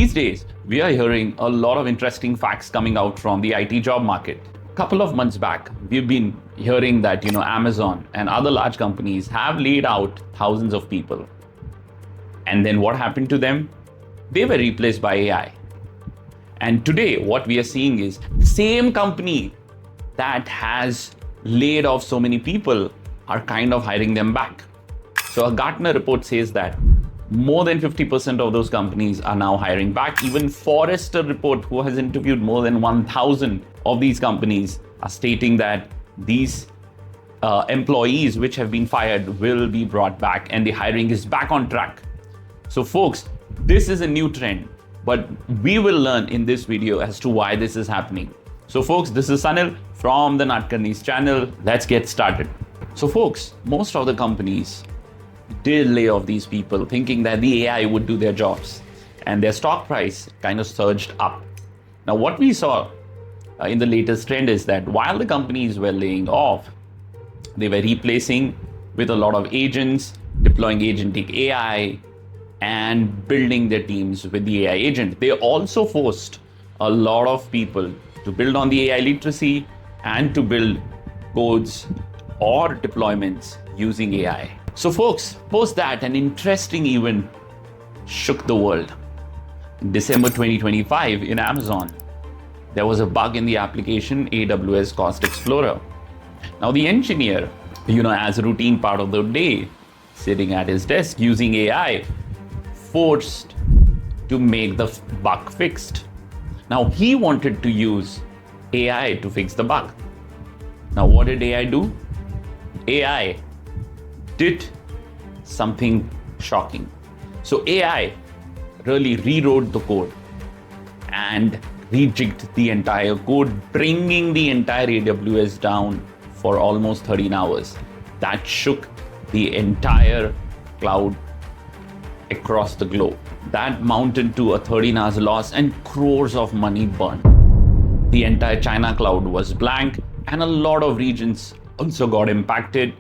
These days, we are hearing a lot of interesting facts coming out from the IT job market. A couple of months back, we've been hearing that Amazon and other large companies have laid out thousands of people. And then what happened to them? They were replaced by AI. And today, what we are seeing is the same company that has laid off so many people are kind of hiring them back. So a Gartner report says that more than 50% of those companies are now hiring back. Even Forrester report, who has interviewed more than 1,000 of these companies, are stating that these employees which have been fired will be brought back and the hiring is back on track. So folks, this is a new trend, but we will learn in this video as to why this is happening. So folks, this is Sanil from the Nadkarnees channel. Let's get started. So folks, most of the companies did lay off these people thinking that the AI would do their jobs, and their stock price kind of surged up. Now, what we saw in the latest trend is that while the companies were laying off, they were replacing with a lot of agents, deploying agentic AI, and building their teams with the AI agent. They also forced a lot of people to build on the AI literacy and to build codes or deployments using AI. So folks, post that, an interesting event shook the world. In December 2025 in Amazon, there was a bug in the application AWS Cost Explorer. Now the engineer, as a routine part of the day, sitting at his desk using AI, forced to make the bug fixed. Now he wanted to use AI to fix the bug. Now what did AI do? AI did something shocking. So AI really rewrote the code and rejigged the entire code, bringing the entire AWS down for almost 13 hours. That shook the entire cloud across the globe. That mounted to a 13 hours loss and crores of money burned. The entire China cloud was blank, and a lot of regions also got impacted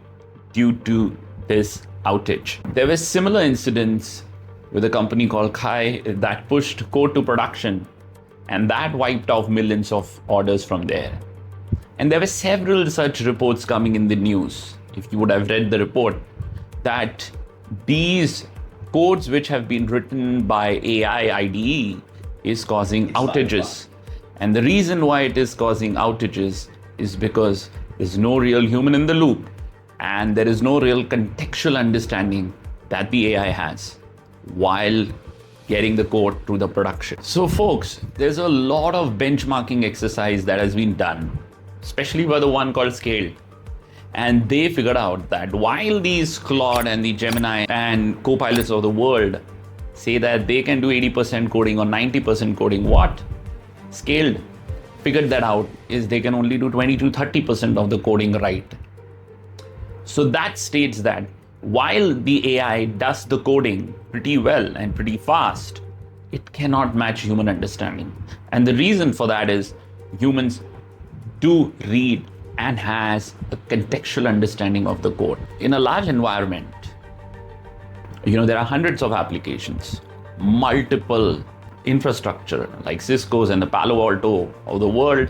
due to this outage. There were similar incidents with a company called Kai that pushed code to production, and that wiped off millions of orders from there. And there were several such reports coming in the news, if you would have read the report, that these codes which have been written by AI IDE is causing outages. And the reason why it is causing outages is because there's no real human in the loop, and there is no real contextual understanding that the AI has while getting the code to the production. So folks, there's a lot of benchmarking exercise that has been done, especially by the one called Scaled. And they figured out that while these Claude and the Gemini and Copilots of the world say that they can do 80% coding or 90% coding, what Scaled figured that out is they can only do 20 to 30% of the coding right. So that states that while the AI does the coding pretty well and pretty fast, it cannot match human understanding. And the reason for that is humans do read and has a contextual understanding of the code. In a large environment, there are hundreds of applications, multiple infrastructure like Cisco's and the Palo Alto of the world.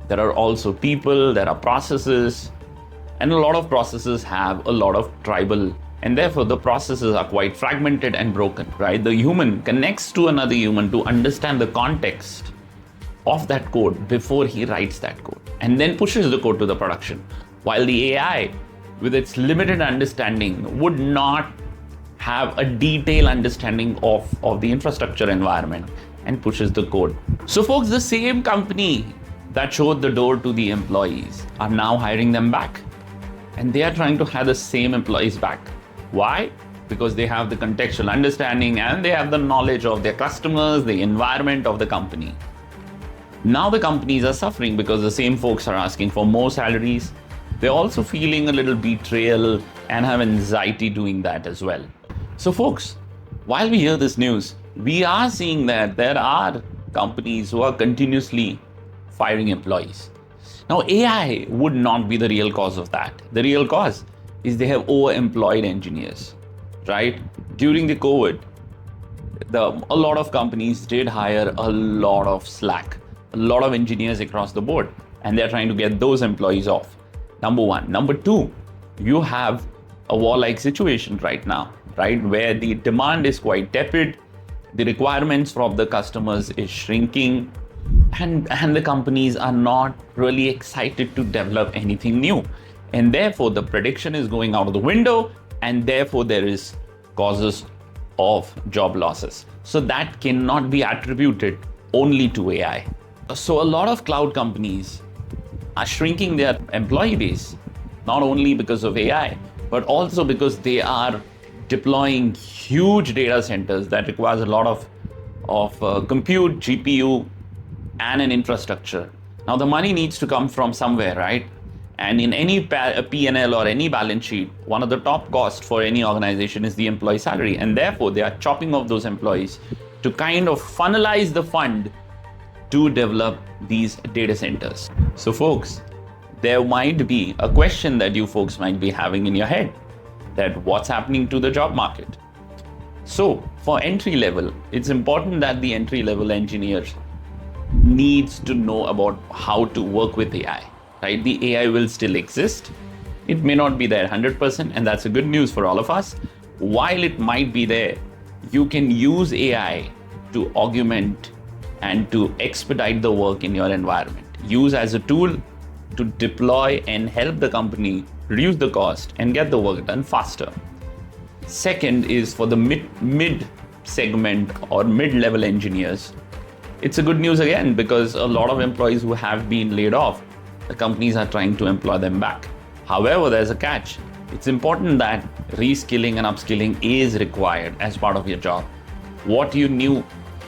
There are also people, there are processes, and a lot of processes have a lot of tribal, and therefore the processes are quite fragmented and broken, right? The human connects to another human to understand the context of that code before he writes that code and then pushes the code to the production, while the AI, with its limited understanding, would not have a detailed understanding of the infrastructure environment and pushes the code. So folks, the same company that showed the door to the employees are now hiring them back, and they are trying to have the same employees back. Why? Because they have the contextual understanding and they have the knowledge of their customers, the environment of the company. Now the companies are suffering because the same folks are asking for more salaries. They're also feeling a little betrayal and have anxiety doing that as well. So folks, while we hear this news, we are seeing that there are companies who are continuously firing employees. Now AI would not be the real cause of that. The real cause is they have overemployed engineers, right? During the COVID, a lot of companies did hire a lot of slack, a lot of engineers across the board, and they're trying to get those employees off. Number one. Number two, you have a war-like situation right now, right? Where the demand is quite tepid, the requirements from the customers is shrinking, and the companies are not really excited to develop anything new. And therefore, the prediction is going out of the window, and therefore there is causes of job losses. So that cannot be attributed only to AI. So a lot of cloud companies are shrinking their employee base, not only because of AI, but also because they are deploying huge data centers that requires a lot of compute, GPU, and an infrastructure. Now the money needs to come from somewhere, right? And in any P&L or any balance sheet, one of the top costs for any organization is the employee salary. And therefore, they are chopping off those employees to kind of funnelize the fund to develop these data centers. So folks, there might be a question that you folks might be having in your head, that what's happening to the job market? So for entry level, it's important that the entry level engineer needs to know about how to work with AI. Right? The AI will still exist. It may not be there 100%, and that's a good news for all of us. While it might be there, you can use AI to augment and to expedite the work in your environment. Use as a tool to deploy and help the company reduce the cost and get the work done faster. Second is for the mid segment or mid-level engineers. It's a good news again, because a lot of employees who have been laid off, the companies are trying to employ them back. However, there's a catch. It's important that reskilling and upskilling is required as part of your job. What you knew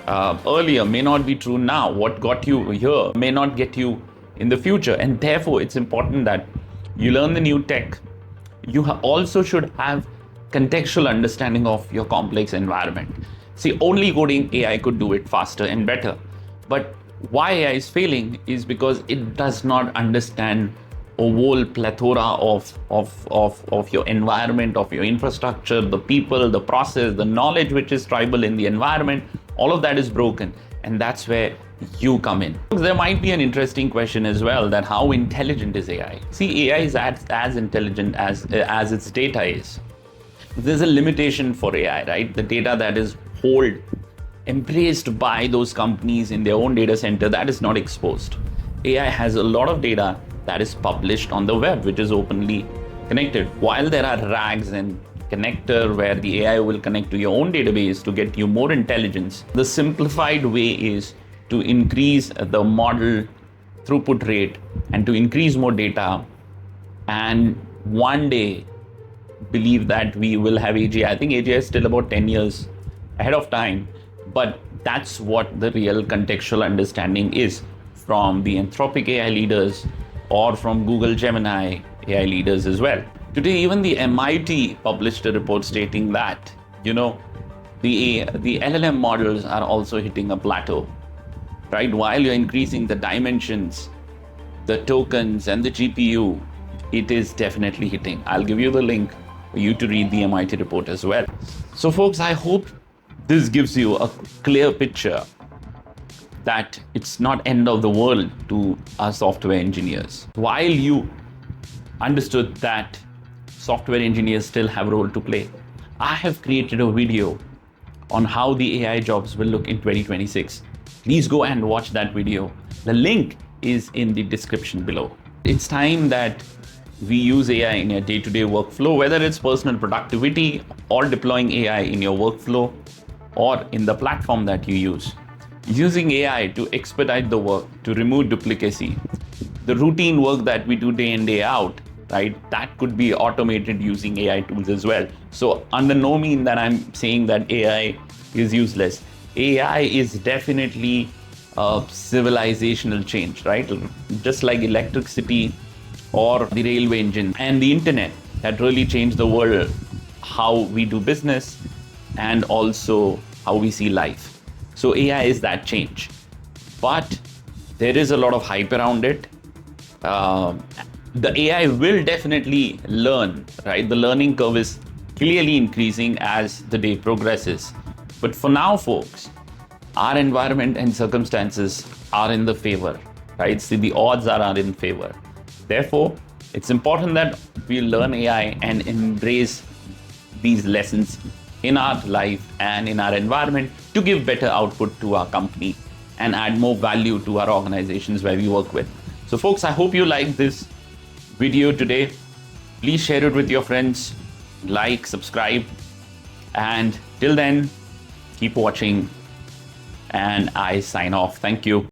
earlier may not be true now. What got you here may not get you in the future. And therefore, it's important that you learn the new tech. You also should have contextual understanding of your complex environment. See, only coding AI could do it faster and better. But why AI is failing is because it does not understand a whole plethora of your environment, of your infrastructure, the people, the process, the knowledge which is tribal in the environment. All of that is broken, and that's where you come in. There might be an interesting question as well, that how intelligent is AI? See, AI is as intelligent as its data is. There's a limitation for AI, right? The data that is embraced by those companies in their own data center, that is not exposed. AI has a lot of data that is published on the web, which is openly connected. While there are RAGs and connector where the AI will connect to your own database to get you more intelligence, the simplified way is to increase the model throughput rate and to increase more data, and one day believe that we will have AGI. I think AGI is still about 10 years ahead of time, but that's what the real contextual understanding is from the Anthropic AI leaders or from Google Gemini AI leaders as well. Today, even the MIT published a report stating that, the LLM models are also hitting a plateau, right? While you're increasing the dimensions, the tokens and the GPU, it is definitely hitting. I'll give you the link for you to read the MIT report as well. So folks, I hope this gives you a clear picture that it's not end of the world to us software engineers. While you understood that software engineers still have a role to play, I have created a video on how the AI jobs will look in 2026. Please go and watch that video. The link is in the description below. It's time that we use AI in your day-to-day workflow, whether it's personal productivity or deploying AI in your workflow or in the platform that you use. Using AI to expedite the work, to remove duplicacy, the routine work that we do day in, day out, right? That could be automated using AI tools as well. So under no mean that I'm saying that AI is useless. AI is definitely a civilizational change, right? Just like electricity or the railway engine and the internet that really changed the world, how we do business and also how we see life. So AI is that change, but there is a lot of hype around it. The AI will definitely learn, right? The learning curve is clearly increasing as the day progresses. But for now, folks, our environment and circumstances are in the favor, right? See, the odds are in favor. Therefore, it's important that we learn AI and embrace these lessons in our life and in our environment to give better output to our company and add more value to our organizations where we work with. So folks, I hope you liked this video today. Please share it with your friends, like, subscribe, and till then, keep watching, and I sign off. Thank you.